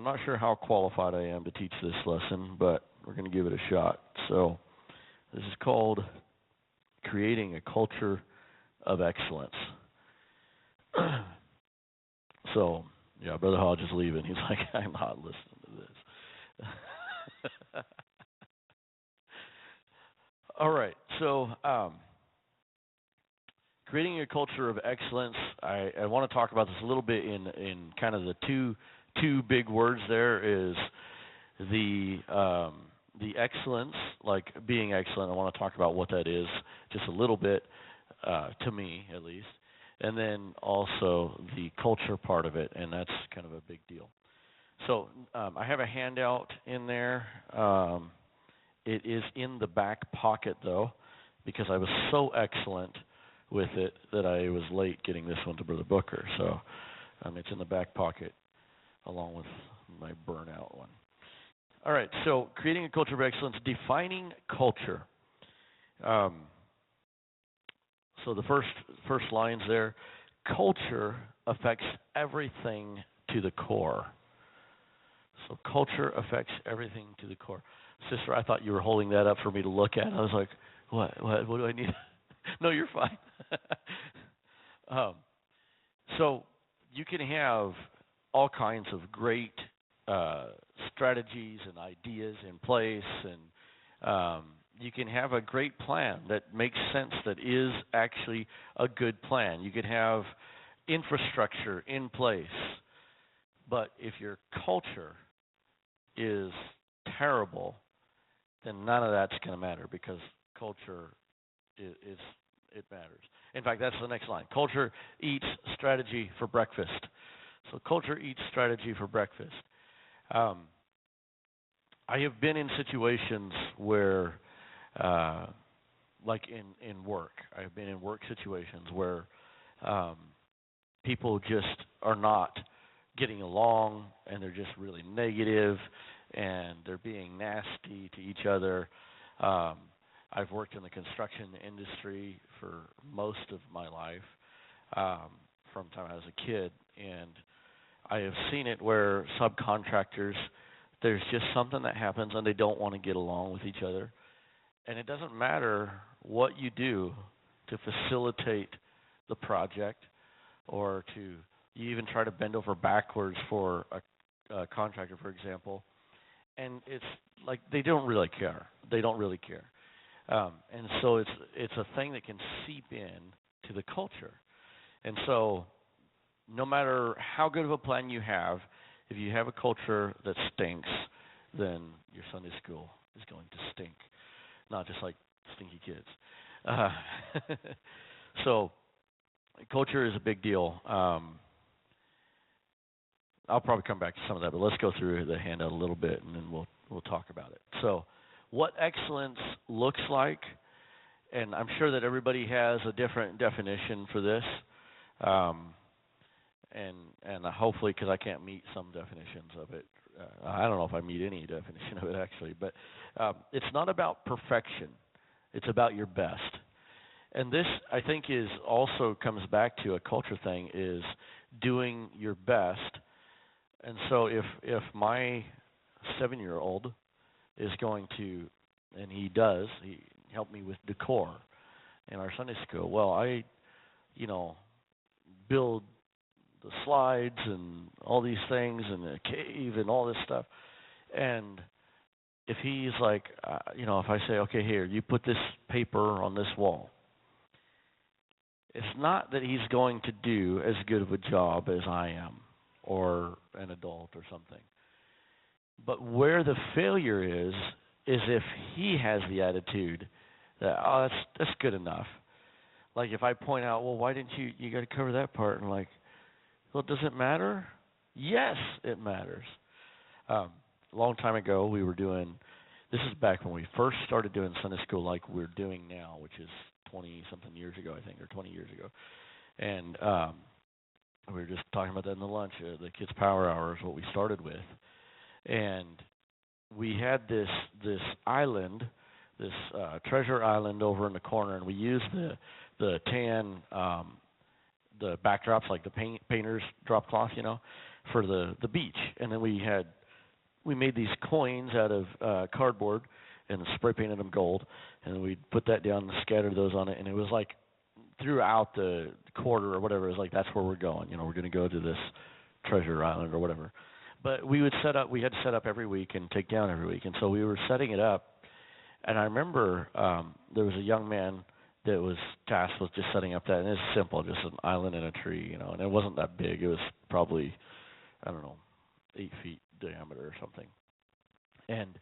I'm not sure how qualified I am to teach this lesson, but we're going to give it a shot. So this is called Creating a Culture of Excellence. So, yeah, Brother Hodge is leaving. He's like, I'm not listening to this. All right, so creating a culture of excellence, I want to talk about this a little bit in kind of the two big words there is the excellence, like being excellent. I want to talk about what that is just a little bit, to me at least. And then also the culture part of it, and that's kind of a big deal. So I have a handout in there. It is in the back pocket, though, because I was so excellent with it that I was late getting this one to Brother Booker. So it's in the back pocket along with my burnout one. All right, so creating a culture of excellence, defining culture. So the first lines there, culture affects everything to the core. So culture affects everything to the core. Sister, I thought you were holding that up for me to look at. I was like, what do I need? No, you're fine. So you can have all kinds of great strategies and ideas in place, and you can have a great plan that makes sense, that is actually a good plan. You can have infrastructure in place, but if your culture is terrible, then none of that's going to matter, because culture it matters. In fact, that's the next line. Culture eats strategy for breakfast. So culture eats strategy for breakfast. I have been in situations where, like in work, I've been in work situations where people just are not getting along, and they're just really negative, and they're being nasty to each other. I've worked in the construction industry for most of my life, from the time I was a kid, and I have seen it where subcontractors, there's just something that happens and they don't want to get along with each other. And it doesn't matter what you do to facilitate the project, or you even try to bend over backwards for a contractor, for example, and it's like they don't really care. They don't really care. And so it's a thing that can seep in to the culture. And so no matter how good of a plan you have, if you have a culture that stinks, then your Sunday school is going to stink. Not just like stinky kids. So culture is a big deal. I'll probably come back to some of that, but let's go through the handout a little bit, and then we'll talk about it. So what excellence looks like, and I'm sure that everybody has a different definition for this, and hopefully, because I can't meet some definitions of it, I don't know if I meet any definition of it actually, but it's not about perfection. It's about your best. And this, I think, also comes back to a culture thing, is doing your best. And so if my 7-year-old is going to, and he helped me with decor in our Sunday school. Well, I build the slides and all these things and the cave and all this stuff. And if he's like, if I say, okay, here, you put this paper on this wall, it's not that he's going to do as good of a job as I am, or an adult or something. But where the failure is if he has the attitude that, that's good enough. Like if I point out, well, why didn't you got to cover that part? And like, well, does it matter? Yes, it matters. A long time ago, we were doing, this is back when we first started doing Sunday school like we're doing now, which is 20-something years ago, I think, or 20 years ago. And we were just talking about that in the lunch, the Kids Power Hour is what we started with. And we had this island, this treasure island over in the corner, and we used the tan, the backdrops, like the painter's drop cloth, for the beach. And then we made these coins out of cardboard and spray painted them gold, and we'd put that down and scatter those on it, and it was like throughout the quarter or whatever, it was like, that's where we're going. We're going to go to this treasure island or whatever. But we had to set up every week and take down every week. And so we were setting it up, and I remember there was a young man that was tasked with just setting up that, and it's simple, just an island and a tree, and it wasn't that big. It was probably, 8 feet diameter or something. And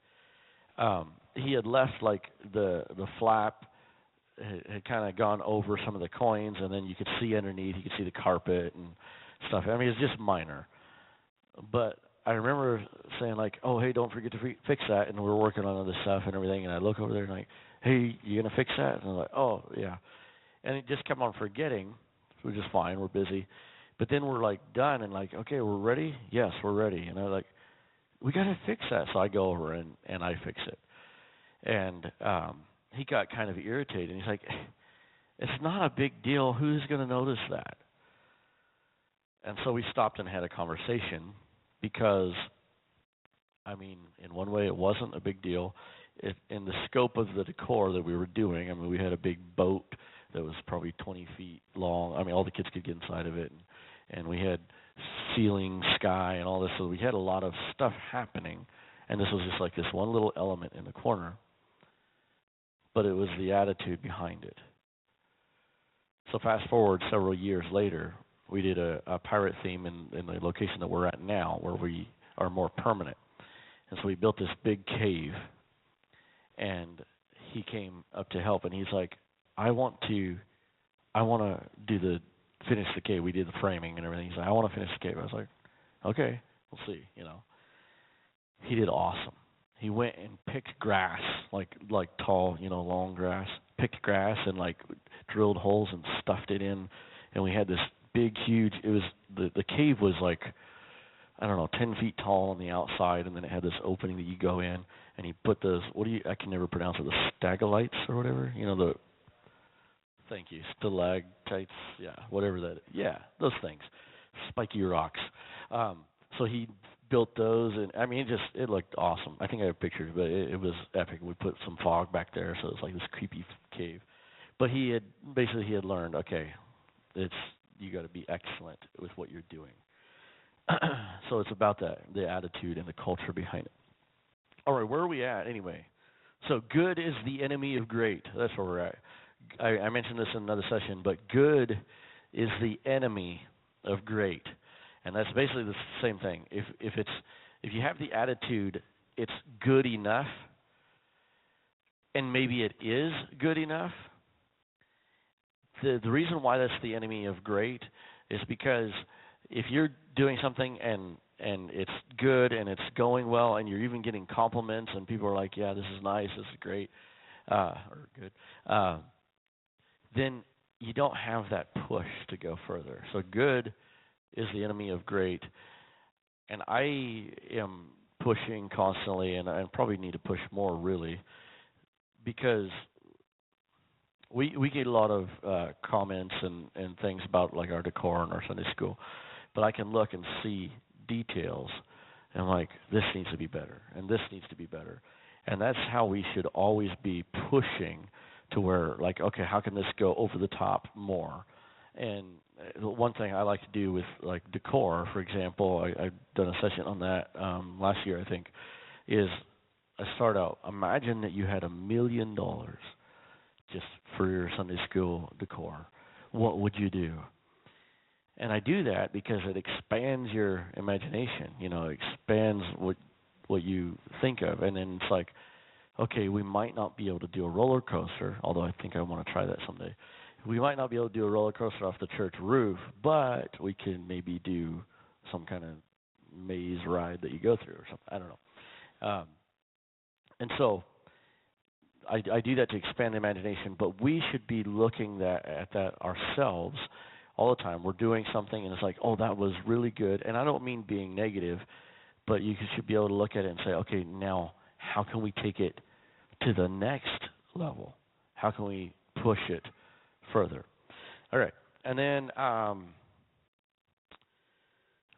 he had left like the flap had kind of gone over some of the coins, and then you could see underneath, you could see the carpet and stuff. I mean, it's just minor. But I remember saying like, oh, hey, don't forget to fix that, and we're working on other stuff and everything, and I look over there and like, hey, you going to fix that? And I'm like, oh, yeah. And it just kept on forgetting, which is fine, we're busy. But then we're like done and like, okay, we're ready? Yes, we're ready. And I'm like, we got to fix that. So I go over and I fix it. And he got kind of irritated. He's like, it's not a big deal. Who's going to notice that? And so we stopped and had a conversation because, I mean, in one way it wasn't a big deal. In the scope of the decor that we were doing, I mean, we had a big boat that was probably 20 feet long. I mean, all the kids could get inside of it. And we had ceiling, sky, and all this. So we had a lot of stuff happening. And this was just like this one little element in the corner. But it was the attitude behind it. So fast forward several years later, we did a pirate theme in the location that we're at now, where we are more permanent. And so we built this big cave. And he came up to help, and he's like, I want to finish the cave. We did the framing and everything. He's like, I want to finish the cave. I was like, okay, we'll see, He did awesome. He went and picked grass, like tall, long grass, picked grass and like drilled holes and stuffed it in. And we had this big, huge, it was, the cave was like, 10 feet tall on the outside, and then it had this opening that you go in, and he put those, I can never pronounce it, the stagalites or whatever, thank you, stalactites, whatever that is. Yeah, those things, spiky rocks. So he built those, and I mean, it looked awesome. I think I have pictures, but it was epic. We put some fog back there, so it's like this creepy cave. But he had learned, okay, you got to be excellent with what you're doing. So it's about the attitude and the culture behind it. All right, where are we at anyway? So good is the enemy of great. That's where we're at. I mentioned this in another session, but good is the enemy of great, and that's basically the same thing. If you have the attitude, it's good enough, and maybe it is good enough. The reason why that's the enemy of great is because if you're doing something and it's good and it's going well and you're even getting compliments and people are like, yeah, this is nice, this is great, or good, then you don't have that push to go further. So good is the enemy of great. And I am pushing constantly, and I probably need to push more really, because we get a lot of comments and things about like our decor in our Sunday school. But I can look and see details, and I'm like, this needs to be better, and this needs to be better. And that's how we should always be pushing to where, like, okay, how can this go over the top more? And one thing I like to do with, like, decor, for example, I've done a session on that last year, I think, is I start out, imagine that you had $1 million just for your Sunday school decor. What would you do? And I do that because it expands your imagination, it expands what you think of. And then it's like, okay, we might not be able to do a roller coaster, although I think I want to try that someday. We might not be able to do a roller coaster off the church roof, but we can maybe do some kind of maze ride that you go through or something. I don't know. And so I do that to expand the imagination, but we should be looking at that ourselves all the time. We're doing something, and it's like, oh, that was really good. And I don't mean being negative, but you should be able to look at it and say, okay, now how can we take it to the next level? How can we push it further? All right. And then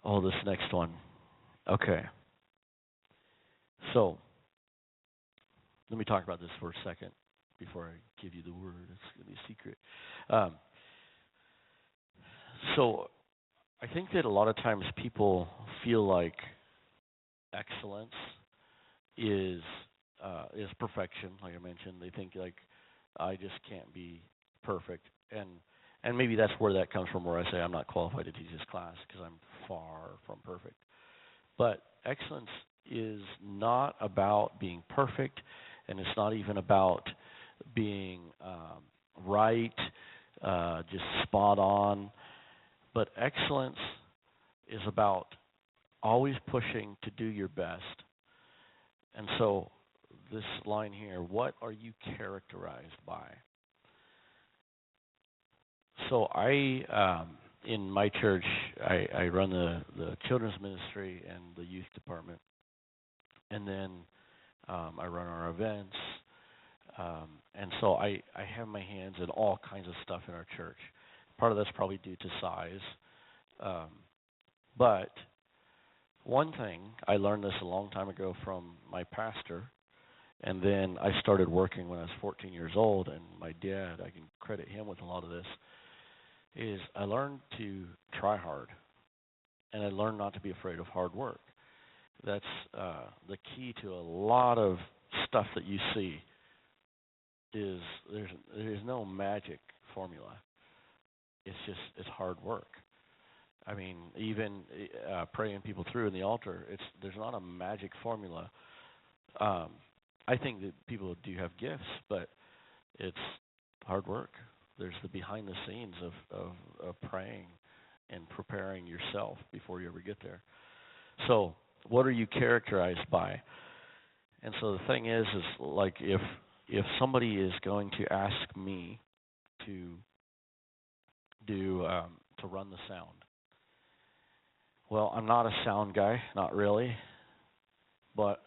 Oh, this next one. Okay. So, let me talk about this for a second before I give you the word. It's going to be a secret. Um, so, I think that a lot of times people feel like excellence is perfection. Like I mentioned, they think like I just can't be perfect, and maybe that's where that comes from. Where I say I'm not qualified to teach this class because I'm far from perfect. But excellence is not about being perfect, and it's not even about being right, just spot on. But excellence is about always pushing to do your best. And so, this line here, what are you characterized by? So in my church, I run the children's ministry and the youth department, and then I run our events, and so I have my hands in all kinds of stuff in our church. Part of that's probably due to size, but one thing, I learned this a long time ago from my pastor, and then I started working when I was 14 years old, and my dad, I can credit him with a lot of this, is I learned to try hard, and I learned not to be afraid of hard work. That's the key to a lot of stuff that you see is there's no magic formula. It's hard work. I mean, even praying people through in the altar, there's not a magic formula. I think that people do have gifts, but it's hard work. There's the behind the scenes of praying and preparing yourself before you ever get there. So, what are you characterized by? And so the thing is like if somebody is going to ask me to do to run the sound, well, I'm not a sound guy, not really, but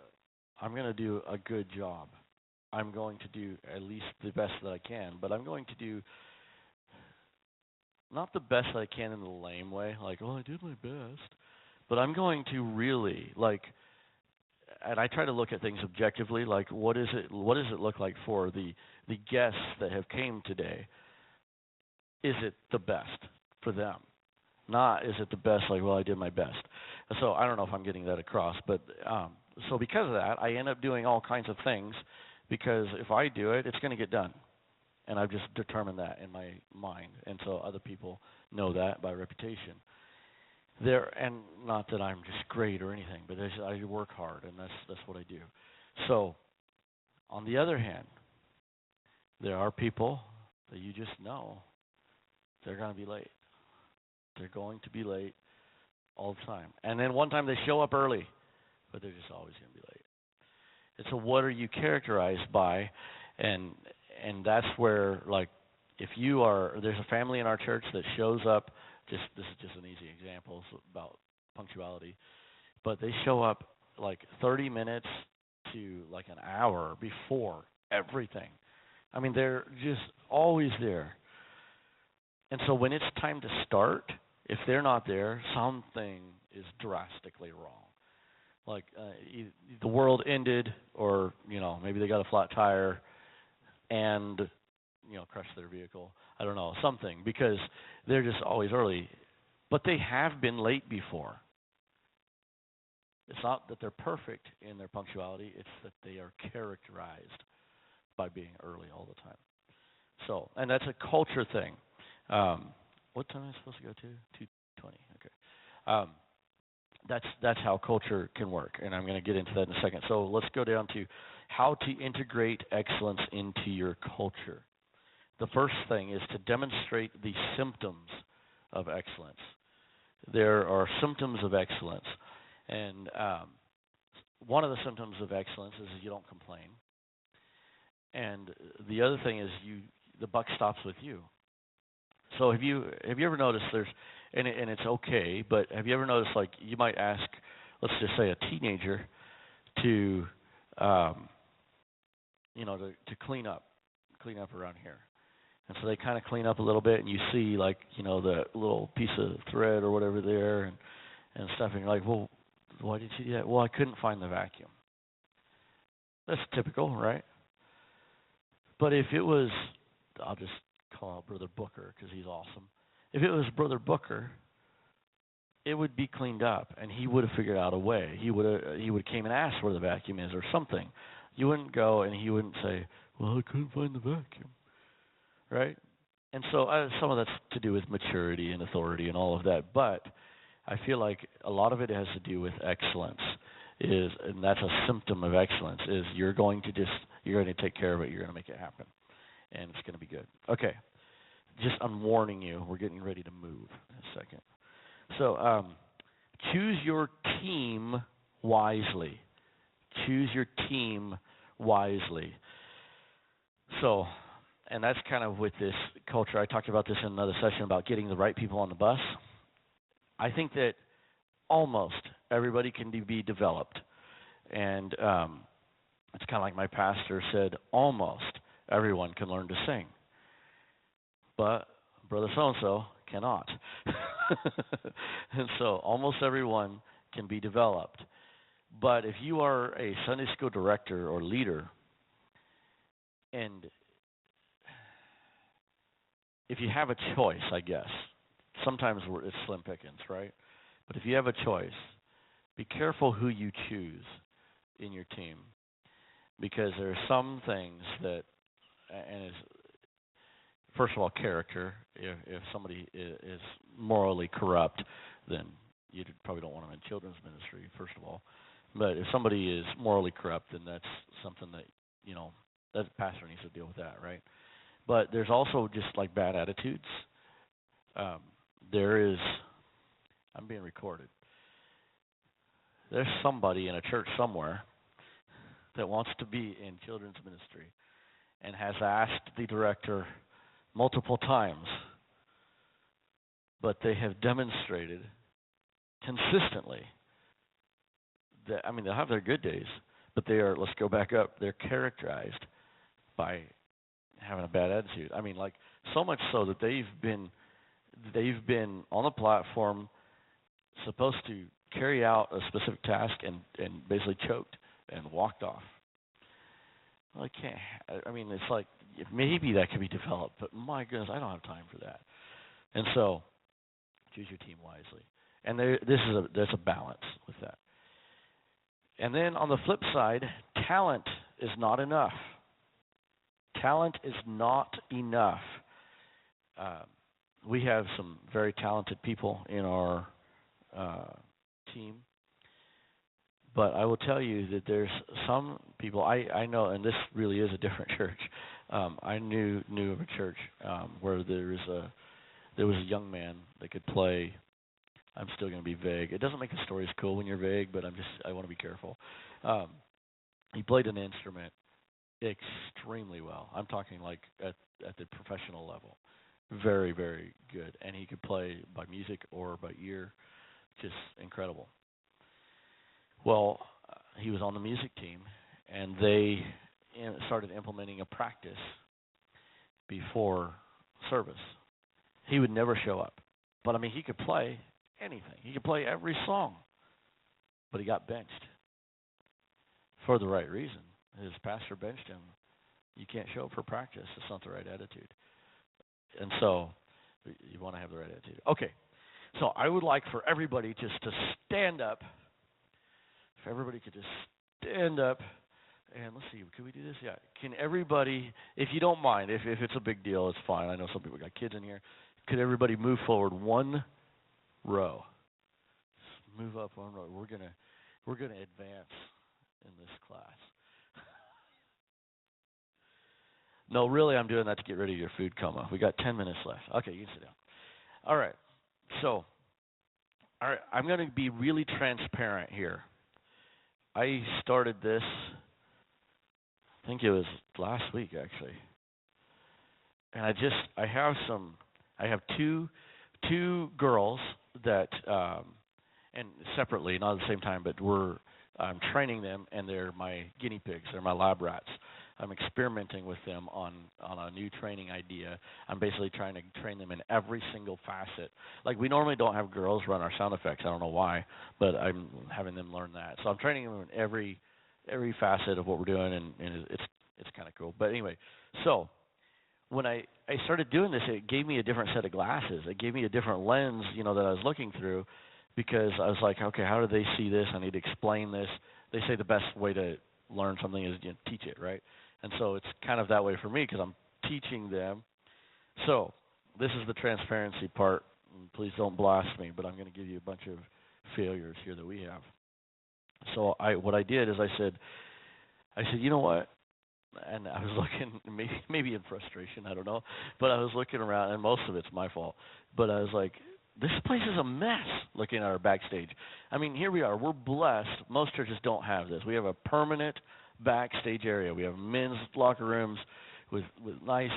I'm going to do a good job. I'm going to do at least the best that I can, but I'm going to do not the best that I can in the lame way, like, oh, I did my best, but I'm going to really, like, and I try to look at things objectively, like, what does it look like for the guests that have came today? Is it the best for them? Not is it the best, like, well, I did my best. So I don't know if I'm getting that across, but so because of that, I end up doing all kinds of things because if I do it, it's going to get done. And I've just determined that in my mind. And so other people know that by reputation. And not that I'm just great or anything, but I work hard, and that's what I do. So on the other hand, there are people that you just know they're going to be late. They're going to be late all the time. And then one time they show up early, but they're just always going to be late. And so what are you characterized by? And that's where, like, if there's a family in our church that shows up, this is just an easy example about punctuality, but they show up like 30 minutes to like an hour before everything. I mean, they're just always there. And so when it's time to start, if they're not there, something is drastically wrong. Like the world ended, or maybe they got a flat tire and crushed their vehicle. I don't know, something, because they're just always early. But they have been late before. It's not that they're perfect in their punctuality, it's that they are characterized by being early all the time. So, and that's a culture thing. What time am I supposed to go to? 2:20. Okay. That's how culture can work, and I'm going to get into that in a second. So let's go down to how to integrate excellence into your culture. The first thing is to demonstrate the symptoms of excellence. There are symptoms of excellence, and one of the symptoms of excellence is you don't complain. And the other thing is the buck stops with you. So have you ever noticed and it's okay, but have you ever noticed, like, you might ask, let's just say, a teenager to clean up around here. And so they kind of clean up a little bit, and you see, like, the little piece of thread or whatever there, and stuff. And you're like, well, why did you do that? Well, I couldn't find the vacuum. That's typical, right? But if it was, I'll just call out Brother Booker because he's awesome. If it was Brother Booker, it would be cleaned up, and he would have figured out a way. He would have came and asked where the vacuum is or something. You wouldn't go, and he wouldn't say, well, I couldn't find the vacuum, right? And so some of that's to do with maturity and authority and all of that. But I feel like a lot of it has to do with excellence, and that's a symptom of excellence, is you're going to take care of it. You're going to make it happen, and it's going to be good. Okay, just I'm warning you, we're getting ready to move in a second. So choose your team wisely. Choose your team wisely. So, and that's kind of with this culture. I talked about this in another session about getting the right people on the bus. I think that almost everybody can be developed. And it's kind of like my pastor said, almost everyone can learn to sing. But Brother so-and-so cannot. And so almost everyone can be developed. But if you are a Sunday school director or leader, and if you have a choice, I guess, sometimes it's slim pickings, right? But if you have a choice, be careful who you choose in your team, because there are some things that, and it's, first of all, character. If somebody is morally corrupt, then you probably don't want them in children's ministry, first of all. But if somebody is morally corrupt, then that's something that, that pastor needs to deal with that, right? But there's also just like bad attitudes. I'm being recorded. There's somebody in a church somewhere that wants to be in children's ministry and has asked the director multiple times, but they have demonstrated consistently that, they'll have their good days, but let's go back up, they're characterized by having a bad attitude. So much so that they've been on the platform supposed to carry out a specific task and basically choked and walked off. Well, it's like, maybe that could be developed, but my goodness, I don't have time for that. And so, choose your team wisely. And there's a balance with that. And then on the flip side, talent is not enough. Talent is not enough. We have some very talented people in our team. But I will tell you that there's some people I know, and this really is a different church. I knew of a church where there was a young man that could play. I'm still going to be vague. It doesn't make the stories cool when you're vague, but I want to be careful. He played an instrument extremely well. I'm talking like at the professional level. Very, very good. And he could play by music or by ear. Just incredible. Well, he was on the music team, and they started implementing a practice before service. He would never show up. But, he could play anything. He could play every song. But he got benched for the right reason. His pastor benched him. You can't show up for practice. It's not the right attitude. And so you want to have the right attitude. Okay. So I would like for everybody just to stand up. If everybody could just stand up, and let's see, can we do this? Yeah. Can everybody, if you don't mind, if it's a big deal, it's fine. I know some people got kids in here. Could everybody move forward one row? Just move up one row. We're gonna advance in this class. No, really, I'm doing that to get rid of your food coma. We got 10 minutes left. Okay, you can sit down. All right. So, I'm going to be really transparent here. I started this, I think it was last week actually, and I have two girls that, and separately, not at the same time, but I'm training them, and they're my guinea pigs, they're my lab rats. I'm experimenting with them on a new training idea. I'm basically trying to train them in every single facet. Like we normally don't have girls run our sound effects. I don't know why, but I'm having them learn that. So I'm training them in every facet of what we're doing, and it's kind of cool. But anyway, so when I started doing this, it gave me a different set of glasses. It gave me a different lens, that I was looking through, because I was like, okay, how do they see this? I need to explain this. They say the best way to learn something is teach it, right? And so it's kind of that way for me because I'm teaching them. So this is the transparency part. Please don't blast me, but I'm going to give you a bunch of failures here that we have. So what I did is I said, you know what? And I was looking, maybe in frustration, I don't know, but I was looking around, and most of it's my fault. But I was like, this place is a mess looking at our backstage. I mean, here we are. We're blessed. Most churches don't have this. We have a permanent backstage area. We have men's locker rooms with nice,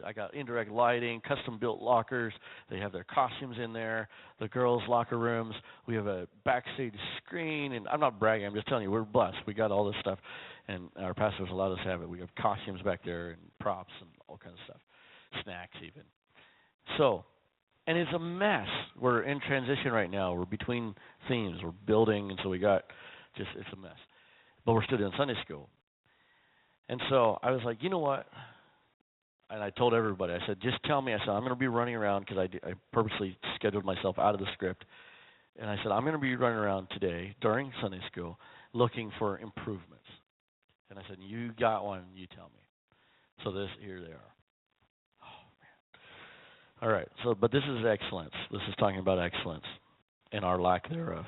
I got indirect lighting, custom-built lockers. They have their costumes in there. The girls' locker rooms. We have a backstage screen. And I'm not bragging. I'm just telling you, we're blessed. We got all this stuff. And our pastors allowed us to have it. We have costumes back there and props and all kinds of stuff, snacks even. So, and it's a mess. We're in transition right now. We're between themes. We're building, and so we got it's a mess. But we're still doing Sunday school. And so I was like, you know what? And I told everybody, I said, just tell me. I said, I'm going to be running around because I purposely scheduled myself out of the script. And I said, I'm going to be running around today during Sunday school looking for improvements. And I said, you got one, you tell me. So here they are. Oh, man. All right, but this is excellence. This is talking about excellence and our lack thereof.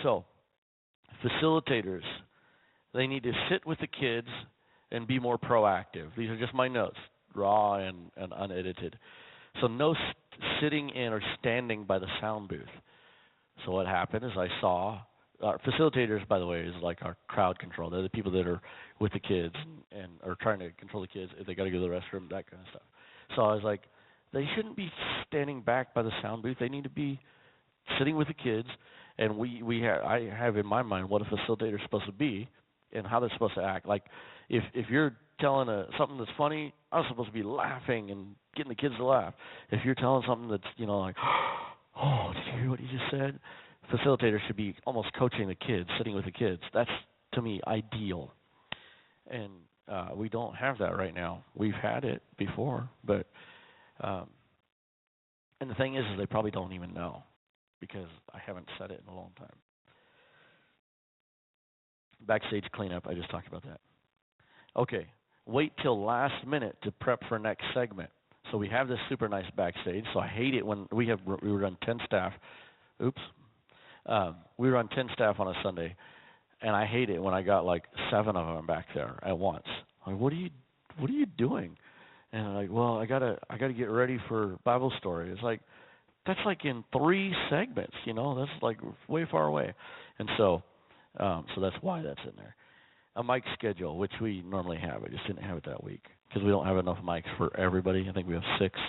So facilitators, they need to sit with the kids and be more proactive. These are just my notes, raw and unedited. So no sitting in or standing by the sound booth. So what happened is I saw facilitators, by the way, is like our crowd control. They're the people that are with the kids and are trying to control the kids if they got to go to the restroom, that kind of stuff. So I was like, they shouldn't be standing back by the sound booth. They need to be sitting with the kids. And I have in my mind what a facilitator is supposed to be and how they're supposed to act. Like if you're telling something that's funny, I'm supposed to be laughing and getting the kids to laugh. If you're telling something that's like, oh, did you hear what he just said? Facilitators should be almost coaching the kids, sitting with the kids. That's, to me, ideal. And we don't have that right now. We've had it before, but and the thing is they probably don't even know because I haven't said it in a long time. Backstage cleanup, I just talked about that. Okay, wait till last minute to prep for next segment. So we have this super nice backstage, so I hate it when we run 10 staff. Oops. We run 10 staff on a Sunday, and I hate it when I got like 7 of them back there at once. I'm like, what are you doing? And I'm like, well, I gotta get ready for Bible story. It's like that's like in 3 segments, That's like way far away, and so that's why that's in there. A mic schedule, which we normally have. I just didn't have it that week because we don't have enough mics for everybody. I think we have 6.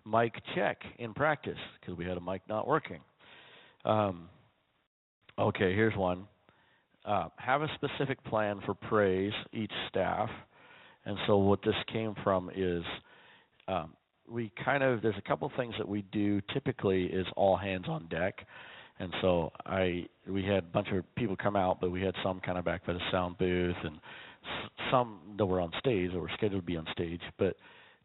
Mic check in practice because we had a mic not working. Okay, here's one. Have a specific plan for praise each staff. And so what this came from is there's a couple things that we do typically is all hands on deck. And so we had a bunch of people come out, but we had some kind of back by the sound booth and some that were on stage that were scheduled to be on stage, but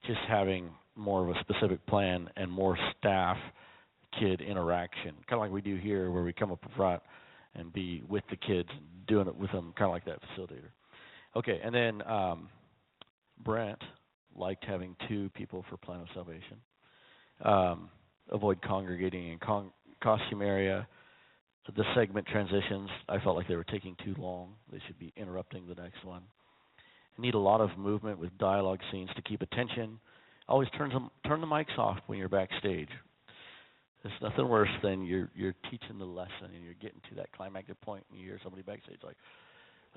just having more of a specific plan and more staff kid interaction, kind of like we do here where we come up in front and be with the kids and doing it with them, kind of like that facilitator. Okay, and then Brent liked having 2 people for Plan of Salvation. Avoid congregating in costume area. The segment transitions, I felt like they were taking too long. They should be interrupting the next one. Need a lot of movement with dialogue scenes to keep attention. Always turn the mics off when you're backstage. There's nothing worse than you're teaching the lesson and you're getting to that climactic point and you hear somebody backstage like,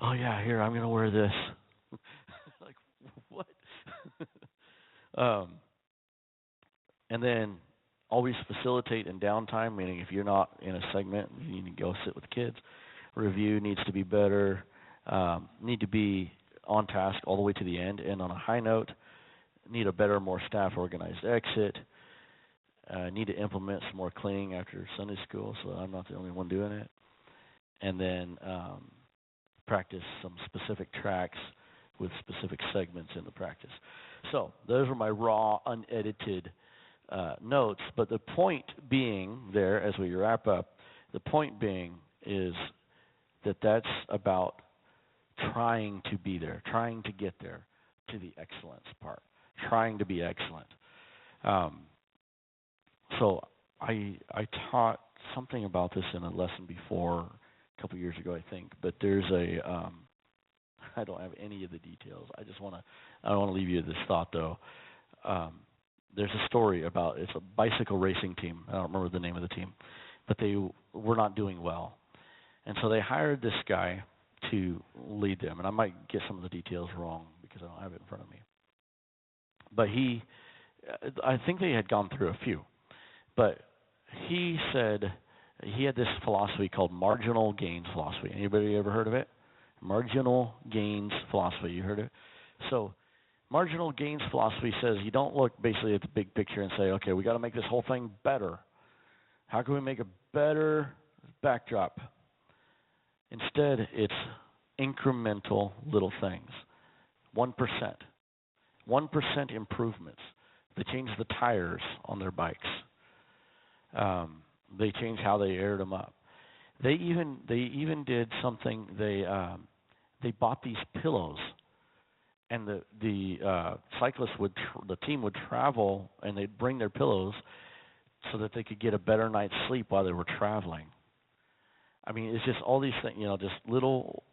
oh yeah, here, I'm going to wear this. Like, what? And then always facilitate in downtime, meaning if you're not in a segment, you need to go sit with kids. Review needs to be better. need to be on task all the way to the end. And on a high note, need a better, more staff-organized exit. Need to implement some more cleaning after Sunday school, so I'm not the only one doing it. And then practice some specific tracks with specific segments in the practice. So those are my raw, unedited notes. But the point being there, as we wrap up, the point being is that that's about trying to be there, trying to get there to the excellence part, trying to be excellent. So I taught something about this in a lesson before, a couple years ago, I think. But there's I don't have any of the details. I don't want to leave you with this thought though. There's a story about, it's a bicycle racing team. I don't remember the name of the team, but they were not doing well, and so they hired this guy to lead them. And I might get some of the details wrong because I don't have it in front of me. But I think they had gone through a few. But he said he had this philosophy called marginal gains philosophy. Anybody ever heard of it? Marginal gains philosophy. You heard it? So marginal gains philosophy says you don't look basically at the big picture and say, okay, we got to make this whole thing better. How can we make a better backdrop? Instead, it's incremental little things. 1%. 1% improvements. They changed the tires on their bikes. They changed how they aired them up. They even did something. They bought these pillows, and the cyclists the team would travel, and they'd bring their pillows so that they could get a better night's sleep while they were traveling. I mean, it's just all these things, just little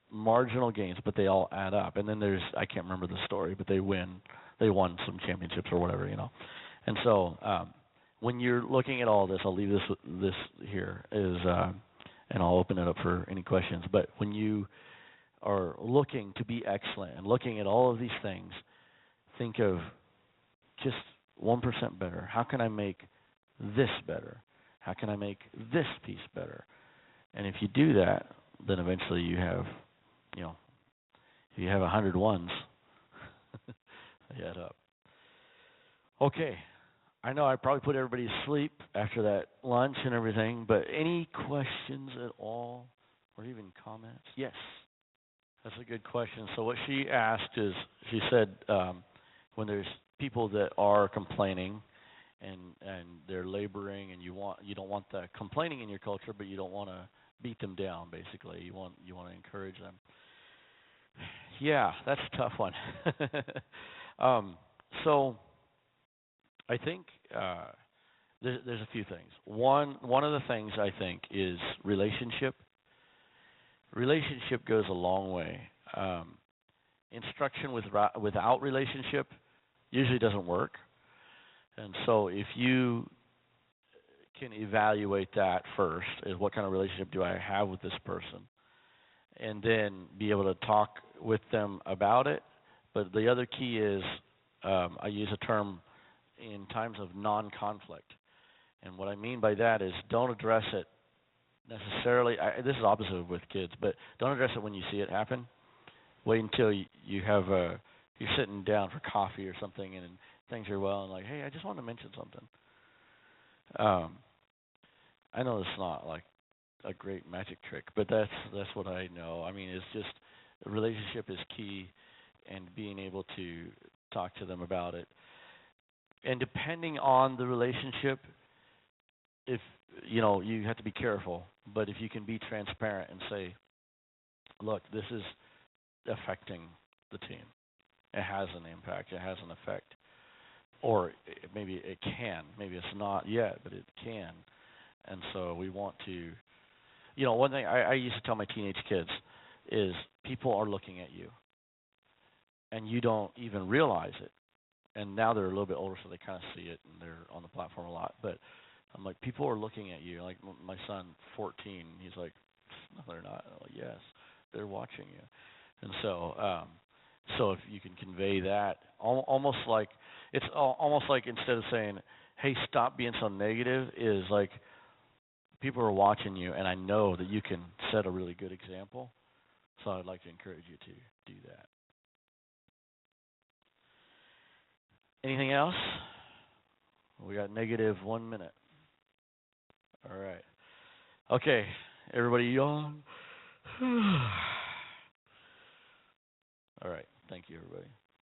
marginal gains, but they all add up. And then I can't remember the story, but they won some championships or whatever, And so when you're looking at all this, I'll leave this here, and I'll open it up for any questions. But when you are looking to be excellent and looking at all of these things, think of just 1% better. How can I make this better? How can I make this piece better? And if you do that, then eventually you have, if you have 100 ones, they add up. Okay. I know I probably put everybody to sleep after that lunch and everything, but any questions at all or even comments? Yes. That's a good question. So what she asked is, she said, when there's people that are complaining and they're laboring, and you don't want the complaining in your culture, but you don't want to beat them down, basically. You want to encourage them. Yeah, that's a tough one. So I think there's a few things. One of the things I think is relationship. Relationship goes a long way. Instruction without relationship usually doesn't work. And so if you can evaluate that first, is what kind of relationship do I have with this person? And then be able to talk with them about it. But the other key is, I use a term in times of non-conflict. And what I mean by that is, don't address it necessarily. This is opposite with kids, but don't address it when you see it happen. Wait until you're sitting down for coffee or something, and things are well, and like, hey, I just want to mention something. I know it's not like a great magic trick, but that's what I know. I mean, it's just a relationship is key, and being able to talk to them about it. And depending on the relationship, if you have to be careful, but if you can be transparent and say, look, this is affecting the team. It has an impact. It has an effect. Or maybe it can. Maybe it's not yet, but it can. And so we want to, one thing I used to tell my teenage kids is, people are looking at you, and you don't even realize it. And now they're a little bit older, so they kind of see it, and they're on the platform a lot. But I'm like, people are looking at you. Like my son, 14, he's like, no, they're not. I'm like, yes, they're watching you. And so, so if you can convey that, almost like instead of saying, hey, stop being so negative, is like, people are watching you, and I know that you can set a really good example. So I'd like to encourage you to do that. Anything else? We got negative 1 minute. All right. Okay, everybody yawn. All right. Thank you, everybody.